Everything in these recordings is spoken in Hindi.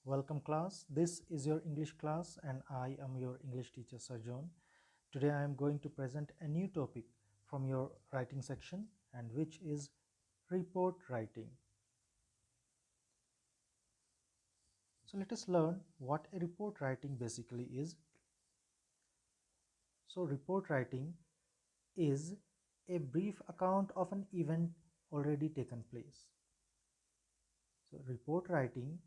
Welcome class. This is your English class and I am your English teacher Sarjon. Today I am going to present a new topic from your writing section and which is report writing. So let us learn what a report writing basically is. So report writing is a brief account of an event already taken place. So report writing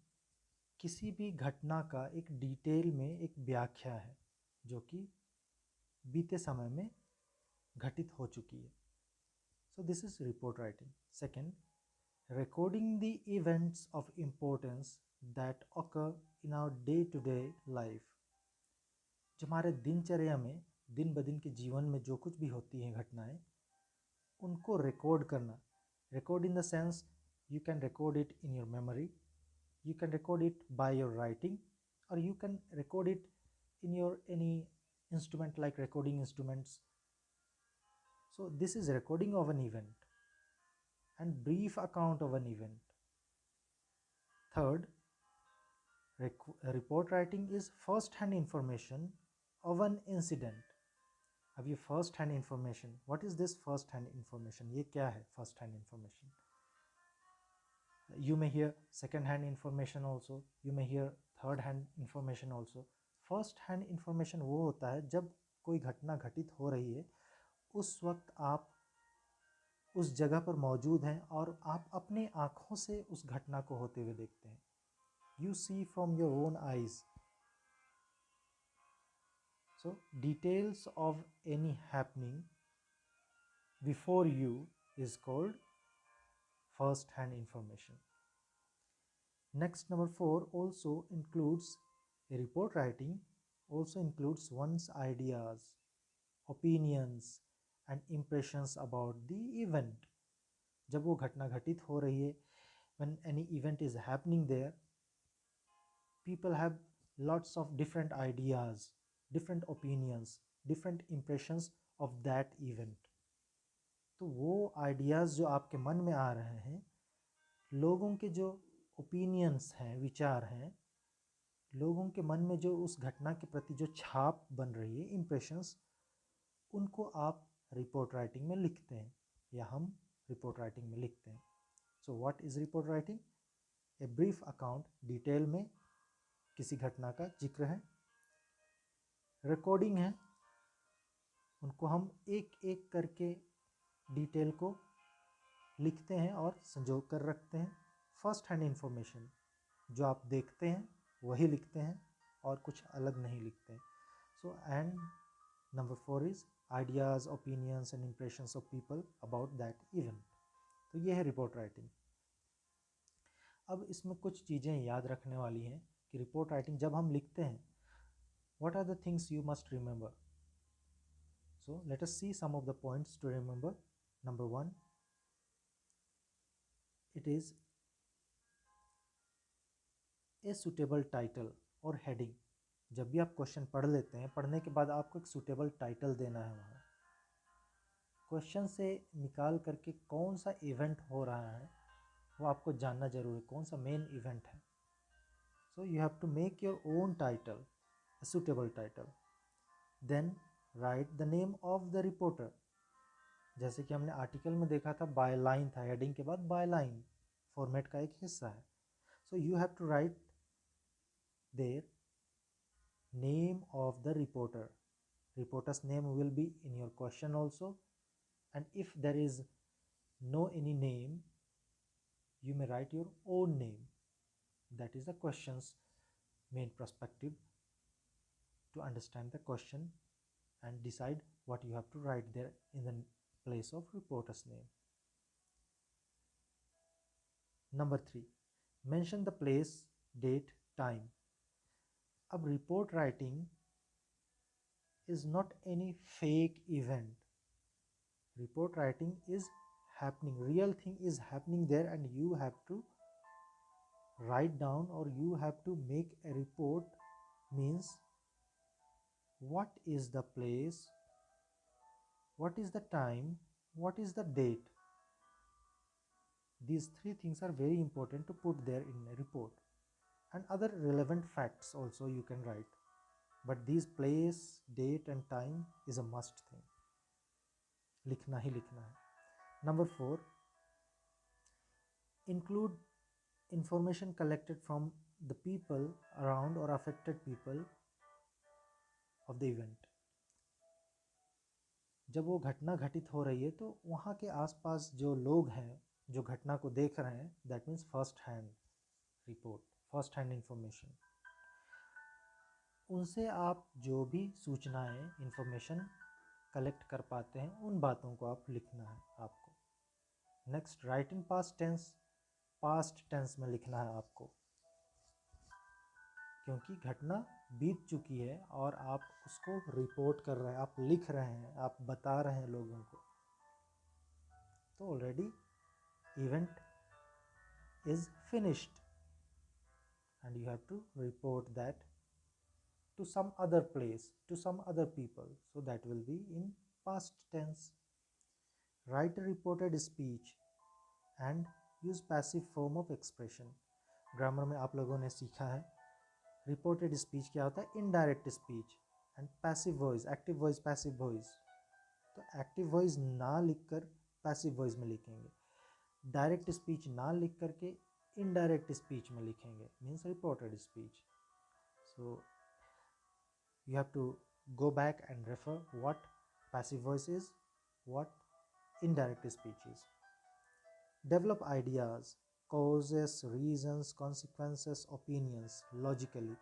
किसी भी घटना का एक डिटेल में एक व्याख्या है जो कि बीते समय में घटित हो चुकी है. So this is report writing. Second, recording the events of importance that occur in our day-to-day life. जो हमारे दिनचर्या में दिन ब दिन के जीवन में जो कुछ भी होती हैं घटनाएं उनको रिकॉर्ड करना. Record in the sense you can record it in your memory, you can record it by your writing, or you can record it in your any instrument like recording instruments. So this is recording of an event and brief account of an event. Third, report writing is first-hand information of an incident. अब ये first hand information, what is this first hand information? ये क्या है first hand information? You may hear second hand information also, you may hear third hand information also. First hand information वो होता है जब कोई घटना घटित हो रही है उस वक्त आप उस जगह पर मौजूद हैं और आप अपने आँखों से उस घटना को होते हुए देखते हैं. You see from your own eyes. So details of any happening before you is called first hand information. Next, number 4 also includes a report writing also includes one's ideas, opinions and impressions about the event. जब वो घटना घटित हो रही है, when any event is happening there, people have lots of different ideas, different opinions, different impressions of that event. तो वो आइडियाज़ जो आपके मन में आ रहे हैं, लोगों के जो ओपिनियंस हैं, विचार हैं, लोगों के मन में जो उस घटना के प्रति जो छाप बन रही है, इम्प्रेशंस, उनको आप रिपोर्ट राइटिंग में लिखते हैं या हम रिपोर्ट राइटिंग में लिखते हैं. So what is report writing? A brief account, detail में किसी घटना का जिक्र है. रिकॉर्डिंग है, उनको हम एक एक करके डिटेल को लिखते हैं और संजो कर रखते हैं. फर्स्ट हैंड इंफॉर्मेशन, जो आप देखते हैं वही लिखते हैं और कुछ अलग नहीं लिखते हैं. So and number 4 is ideas, opinions and impressions of people about that event. तो ये है रिपोर्ट राइटिंग. अब इसमें कुछ चीज़ें याद रखने वाली हैं कि रिपोर्ट राइटिंग जब हम लिखते हैं, what are the things you must remember? So let us see some of the points to remember. Number 1, it is a suitable title or heading. जब भी आप क्वेश्चन पढ़ लेते हैं, पढ़ने के बाद आपको एक सूटेबल टाइटल देना है. वहाँ क्वेश्चन से निकाल करके कौन सा इवेंट हो रहा है वो आपको जानना जरूरी है, कौन सा मेन इवेंट है. So you have to make your own title, a suitable title. Then write the name of the reporter. जैसे कि हमने आर्टिकल में देखा था, बाय लाइन था, हेडिंग के बाद बाय लाइन फॉर्मेट का एक हिस्सा है. So you have to write their name of the reporter. Reporter's name will be in your question also, and if there is no any name, you may write your own name. That is the question's main perspective, to understand the question and decide what you have to write there in the place of reporter's name. Number 3, mention the place, date, time. अब report writing is not any fake event. Report writing is happening, real thing is happening there, and you have to write down or you have to make a report. Means what is the place, what is the time, what is the date. These 3 things are very important to put there in a report. and other relevant facts also you can write, but these place, date and time is a must thing. लिखना ही लिखना है. Number 4, include information collected from the people around or affected people of the event. जब वो घटना घटित हो रही है तो वहाँ के आसपास जो लोग हैं जो घटना को देख रहे हैं, that means first hand report, first hand information, उनसे आप जो भी सूचनाएं इंफॉर्मेशन कलेक्ट कर पाते हैं उन बातों को आप लिखना है आपको. Next, write in past tense में लिखना है आपको, क्योंकि घटना बीत चुकी है और आप उसको रिपोर्ट कर रहे हैं, आप लिख रहे हैं, आप बता रहे हैं लोगों को, तो already event is finished and you have to report that to some other place, to some other people, so that will be in past tense. Write a reported speech and use passive form of expression. Grammar में आप लोगों ने सीखा है रिपोर्टेड स्पीच क्या होता है, indirect speech, and passive voice, active voice, passive voice. तो एक्टिव वॉइस ना लिखकर पैसिव वॉइस में लिखेंगे, डायरेक्ट स्पीच ना लिख करके इनडायरेक्ट स्पीच में लिखेंगे, means reported speech. So you have to go back and refer what passive voice is, what indirect speech is. Develop ideas, causes, reasons, consequences, opinions logically.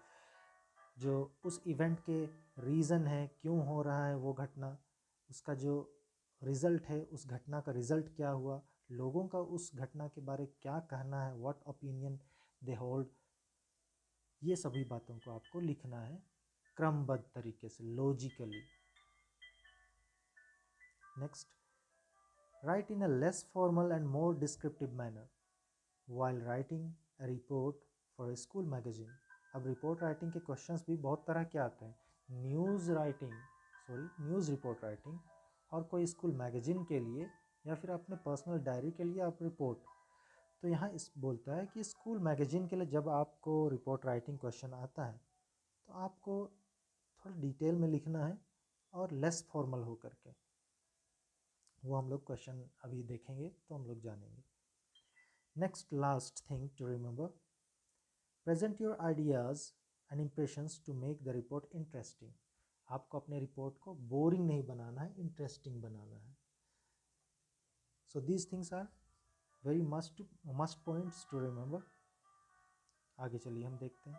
जो उस इवेंट के रीज़न है, क्यों हो रहा है वो घटना, उसका जो रिज़ल्ट है, उस घटना का रिज़ल्ट क्या हुआ, लोगों का उस घटना के बारे क्या कहना है, व्हाट ओपिनियन दे होल्ड, ये सभी बातों को आपको लिखना है क्रमबद्ध तरीके से, logically. Next, write in a less formal and more descriptive manner while writing a report for a school magazine. अब रिपोर्ट राइटिंग के क्वेश्चंस भी बहुत तरह के आते हैं. न्यूज़ रिपोर्ट राइटिंग, और कोई स्कूल मैगजीन के लिए या फिर अपने पर्सनल डायरी के लिए आप रिपोर्ट. तो यहाँ इस बोलता है कि स्कूल मैगजीन के लिए जब आपको रिपोर्ट राइटिंग क्वेश्चन आता है तो आपको थोड़ा डिटेल में लिखना है और लेस फॉर्मल हो करके. वो हम लोग क्वेश्चन अभी देखेंगे तो हम लोग जानेंगे. Next, last thing to remember, present your ideas and impressions to make the report interesting. आपको अपने रिपोर्ट को बोरिंग नहीं बनाना है, इंटरेस्टिंग बनाना है. So these things are very must points to remember. आगे चलिए हम देखते हैं.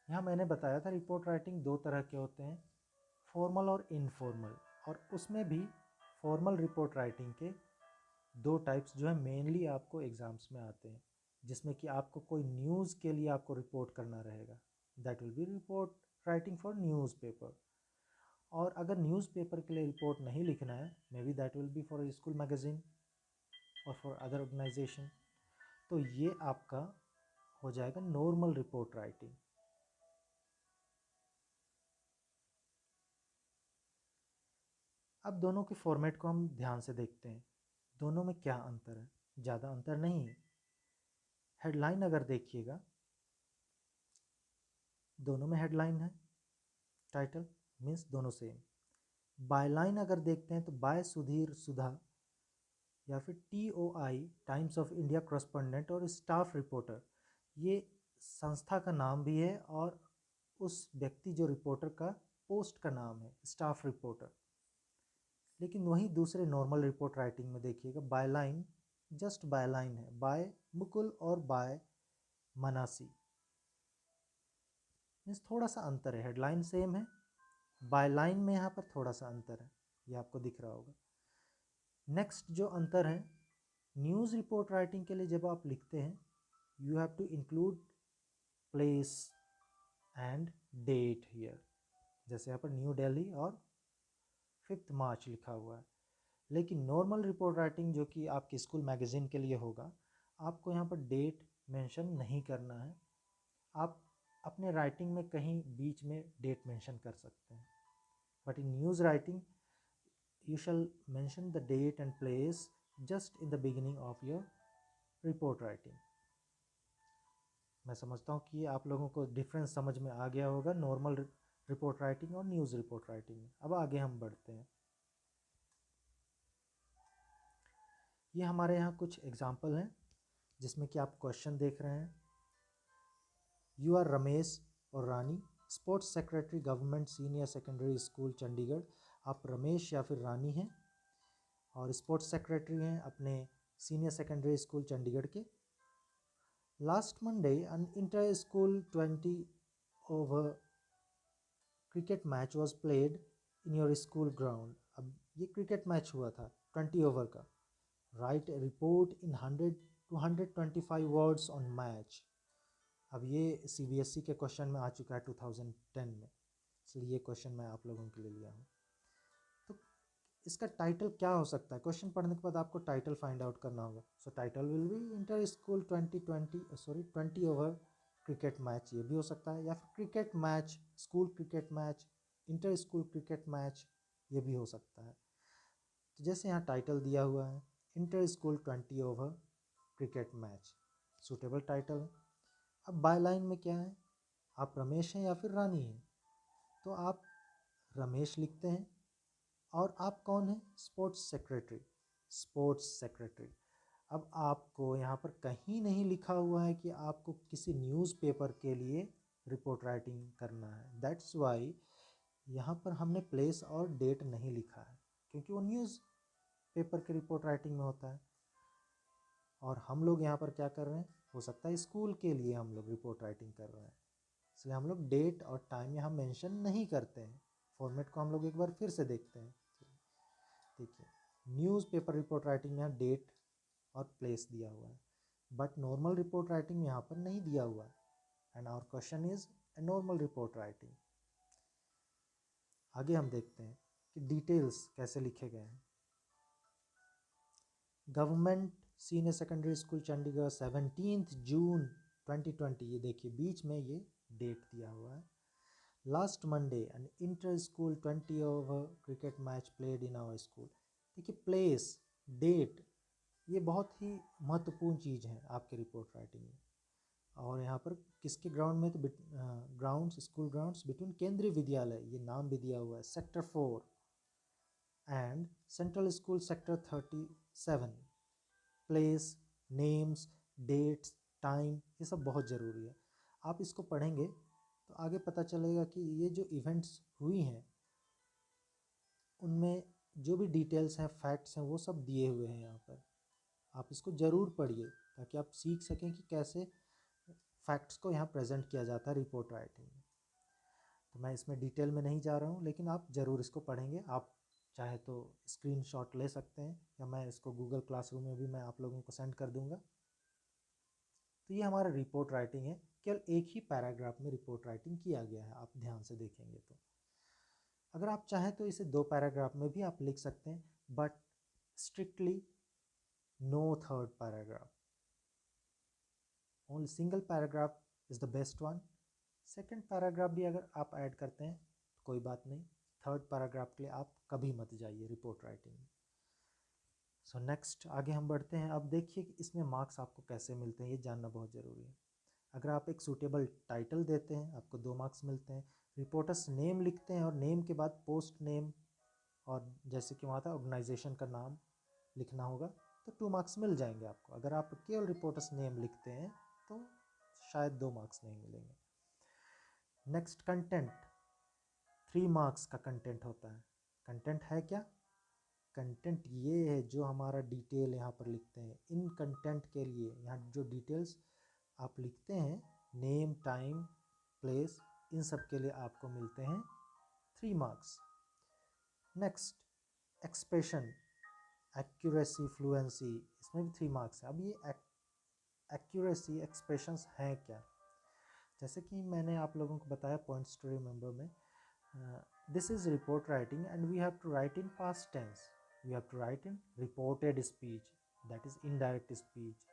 यहाँ मैंने बताया था रिपोर्ट राइटिंग दो तरह के होते हैं, फॉर्मल और इनफॉर्मल, और उसमें भी फॉर्मल रिपोर्ट राइटिंग के दो टाइप्स जो है मेनली आपको एग्ज़ाम्स में आते हैं, जिसमें कि आपको कोई न्यूज़ के लिए आपको रिपोर्ट करना रहेगा, that will be report writing for newspaper. और अगर न्यूज़पेपर के लिए रिपोर्ट नहीं लिखना है, may be that will be for school magazine और फॉर अदर ऑर्गेनाइजेशन, तो ये आपका हो जाएगा नॉर्मल रिपोर्ट राइटिंग. अब दोनों के फॉर्मेट को हम ध्यान से देखते हैं, दोनों में क्या अंतर है. ज़्यादा अंतर नहीं है. हेडलाइन अगर देखिएगा, दोनों में हेडलाइन है, टाइटल मीन्स दोनों सेम. बायलाइन अगर देखते हैं तो बाय सुधीर सुधा, या फिर TOI times of India correspondent और स्टाफ रिपोर्टर, ये संस्था का नाम भी है और उस व्यक्ति जो रिपोर्टर का पोस्ट का नाम है, स्टाफ रिपोर्टर. लेकिन वहीं दूसरे नॉर्मल रिपोर्ट राइटिंग में देखिएगा, बायलाइन जस्ट बायलाइन है, बाय मुकुल और बाय मनासी, मीन्स थोड़ा सा अंतर है. हेडलाइन सेम है, बायलाइन में यहाँ पर थोड़ा सा अंतर है, ये आपको दिख रहा होगा. नेक्स्ट जो अंतर है, न्यूज़ रिपोर्ट राइटिंग के लिए जब आप लिखते हैं, you have to include place and date here. जैसे यहाँ पर न्यू दिल्ली और 5 मार्च लिखा हुआ है. लेकिन नॉर्मल रिपोर्ट राइटिंग जो कि आपकी स्कूल मैगजीन के लिए होगा, आपको यहाँ पर डेट मेंशन नहीं करना है. आप अपने राइटिंग में कहीं बीच में डेट मेंशन कर सकते हैं, but in news writing you shall mention the date and place just in the beginning of your report writing. मैं समझता हूँ कि आप लोगों को डिफरेंस समझ में आ गया होगा नॉर्मल रिपोर्ट राइटिंग और न्यूज़ रिपोर्ट राइटिंग में। अब आगे हम बढ़ते हैं। ये हमारे यहाँ कुछ एग्जाम्पल हैं जिसमें कि आप क्वेश्चन देख रहे हैं। यू आर रमेश और Rani, sports secretary government senior secondary school Chandigarh. आप रमेश या फिर रानी हैं और स्पोर्ट्स सेक्रेटरी हैं अपने सीनियर सेकेंडरी स्कूल चंडीगढ़ के। Last Monday an inter school 20 over cricket match was played in your school ground. अब ये क्रिकेट मैच हुआ था 20 ओवर का। Write a report in 100 to 125 words on match. अब ये CBSE के क्वेश्चन में आ चुका है 2010 में, इसलिए ये क्वेश्चन मैं आप लोगों के लिए लिया हूँ। तो इसका टाइटल क्या हो सकता है? क्वेश्चन पढ़ने के बाद आपको टाइटल फाइंड आउट करना होगा। सो title will be inter school 20 over cricket match, ये भी हो सकता है, या फिर cricket match, school cricket match, inter school cricket match, ये भी हो सकता है। तो जैसे यहाँ टाइटल दिया हुआ है inter school 20 over cricket match, suitable title है। अब बाय लाइन में क्या है? आप रमेश हैं या फिर रानी हैं? तो आप रमेश लिखते हैं और आप कौन हैं? Sports secretary, sports secretary. अब आपको यहाँ पर कहीं नहीं लिखा हुआ है कि आपको किसी न्यूज़पेपर के लिए रिपोर्ट राइटिंग करना है। दैट्स वाई यहाँ पर हमने प्लेस और डेट नहीं लिखा है, क्योंकि वो न्यूज़ पेपर के रिपोर्ट राइटिंग में होता है और हम लोग यहाँ पर क्या कर रहे हैं? हो सकता है स्कूल के लिए हम लोग रिपोर्ट राइटिंग कर रहे हैं, इसलिए हम लोग डेट और टाइम यहाँ मेंशन नहीं करते हैं। फॉर्मेट को हम लोग एक बार फिर से देखते हैं। देखिए, न्यूज़पेपर रिपोर्ट राइटिंग में यहाँ डेट और प्लेस दिया हुआ है, बट नॉर्मल रिपोर्ट राइटिंग में यहाँ पर नहीं दिया हुआ है। And our question is a normal report writing. आगे हम देखते हैं कि डिटेल्स कैसे लिखे गए हैं। Government senior secondary school Chandigarh 17 जून 2020, ये देखिए बीच में ये डेट दिया हुआ है। Last Monday an inter school 20 over cricket match played in our school. देखिए प्लेस, डेट, ये बहुत ही महत्वपूर्ण चीज़ है आपके रिपोर्ट राइटिंग में। और यहाँ पर किसके ग्राउंड में? तो ग्राउंड्स, स्कूल ग्राउंड्स बिटवीन केंद्रीय विद्यालय, ये नाम भी दिया हुआ है, sector 4 and central school sector 37। Place, names, dates, time, ये सब बहुत ज़रूरी है। आप इसको पढ़ेंगे तो आगे पता चलेगा कि ये जो इवेंट्स हुई हैं उनमें जो भी डिटेल्स हैं, फैक्ट्स हैं, वो सब दिए हुए हैं यहाँ पर। आप इसको ज़रूर पढ़िए ताकि आप सीख सकें कि कैसे फैक्ट्स को यहाँ प्रेजेंट किया जाता है रिपोर्ट राइटिंग में। तो मैं इसमें डिटेल में नहीं जा रहा हूँ, लेकिन आप ज़रूर इसको पढ़ेंगे। आप चाहे तो स्क्रीनशॉट ले सकते हैं या मैं इसको गूगल क्लासरूम में भी मैं आप लोगों को सेंड कर दूँगा। तो ये हमारा रिपोर्ट राइटिंग है, केवल एक ही पैराग्राफ में रिपोर्ट राइटिंग किया गया है, आप ध्यान से देखेंगे तो। अगर आप चाहें तो इसे 2 पैराग्राफ में भी आप लिख सकते हैं, but strictly no third paragraph, only single paragraph is the best one. Second paragraph भी अगर आप ऐड करते हैं तो कोई बात नहीं, थर्ड पैराग्राफ के लिए आप कभी मत जाइए रिपोर्ट राइटिंग में। सो नेक्स्ट आगे हम बढ़ते हैं। अब देखिए कि इसमें मार्क्स आपको कैसे मिलते हैं, ये जानना बहुत ज़रूरी है। अगर आप एक सूटेबल टाइटल देते हैं आपको 2 मार्क्स मिलते हैं। रिपोर्टर्स नेम लिखते हैं और नेम के बाद पोस्ट नेम और जैसे कि वहाँ था ऑर्गेनाइजेशन का नाम लिखना होगा, तो 2 मार्क्स मिल जाएंगे आपको। अगर आप केवल रिपोर्टर्स नेम लिखते हैं तो शायद 2 मार्क्स नहीं मिलेंगे। नेक्स्ट कंटेंट, 3 मार्क्स का कंटेंट होता है। कंटेंट है क्या? कंटेंट ये है जो हमारा डिटेल यहाँ पर लिखते हैं। इन कंटेंट के लिए यहाँ जो डिटेल्स आप लिखते हैं, नेम, टाइम, प्लेस, इन सब के लिए आपको मिलते हैं 3 marks. Next expression, accuracy, fluency, इसमें भी 3 मार्क्स है। अब ये एक्यूरेसी, एक्सप्रेशंस हैं क्या? जैसे कि मैंने आप लोगों को बताया पॉइंट्स टू रिमेंबर में, this is report writing and we have to write in past tense, we have to write in reported speech, that is indirect speech.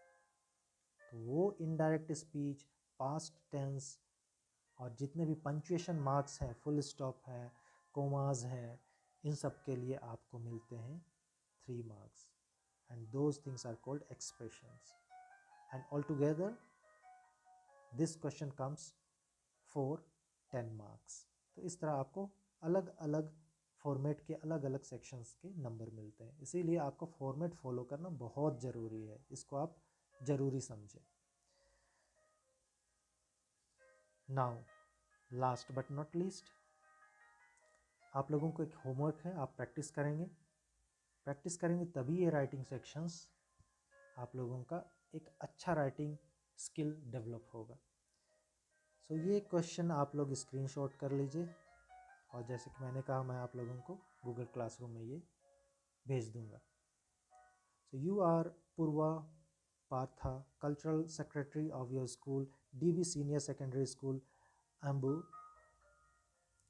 तो वो इनडायरेक्ट स्पीच, पास्ट टेंस और जितने भी पंक्चुएशन मार्क्स हैं, फुल स्टॉप है, कोमाज है, इन सब के लिए आपको मिलते हैं 3 marks and those things are called expressions. And all together this question comes for 10 marks. तो इस तरह आपको अलग अलग फॉर्मेट के अलग अलग सेक्शंस के नंबर मिलते हैं, इसीलिए आपको फॉर्मेट फॉलो करना बहुत ज़रूरी है, इसको आप ज़रूरी समझें। Now last but not least, आप लोगों को एक होमवर्क है, आप प्रैक्टिस करेंगे तभी ये राइटिंग सेक्शंस आप लोगों का एक अच्छा राइटिंग स्किल डेवलप होगा। सो ये क्वेश्चन आप लोग स्क्रीनशॉट कर लीजिए, और जैसे कि मैंने कहा मैं आप लोगों को गूगल क्लासरूम में ये भेज दूंगा। So you are Purva Partha, cultural secretary of your school, DB senior secondary school, Ambu.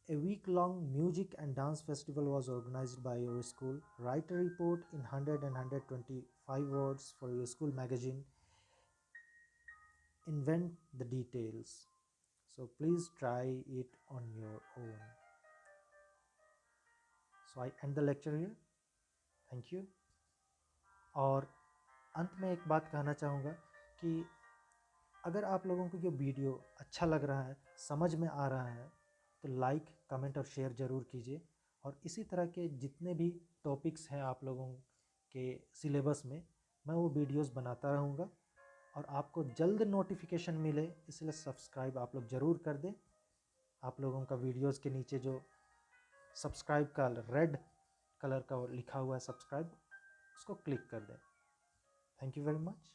A week-long music and dance festival was organized by your school. Write a report in 100 and 125 words for your school magazine. Invent the details. So please try it on your own. So I end the lecture here. Thank you. और अंत में एक बात कहना चाहूँगा कि अगर आप लोगों को ये वीडियो अच्छा लग रहा है, समझ में आ रहा है, तो लाइक, कमेंट और शेयर ज़रूर कीजिए। और इसी तरह के जितने भी टॉपिक्स हैं आप लोगों के सिलेबस में, मैं वो वीडियोस बनाता रहूँगा और आपको जल्द नोटिफिकेशन मिले, इसलिए सब्सक्राइब आप लोग ज़रूर कर दें। आप लोगों का वीडियोस के नीचे जो सब्सक्राइब का रेड कलर का लिखा हुआ है सब्सक्राइब, उसको क्लिक कर दें। Thank you very much.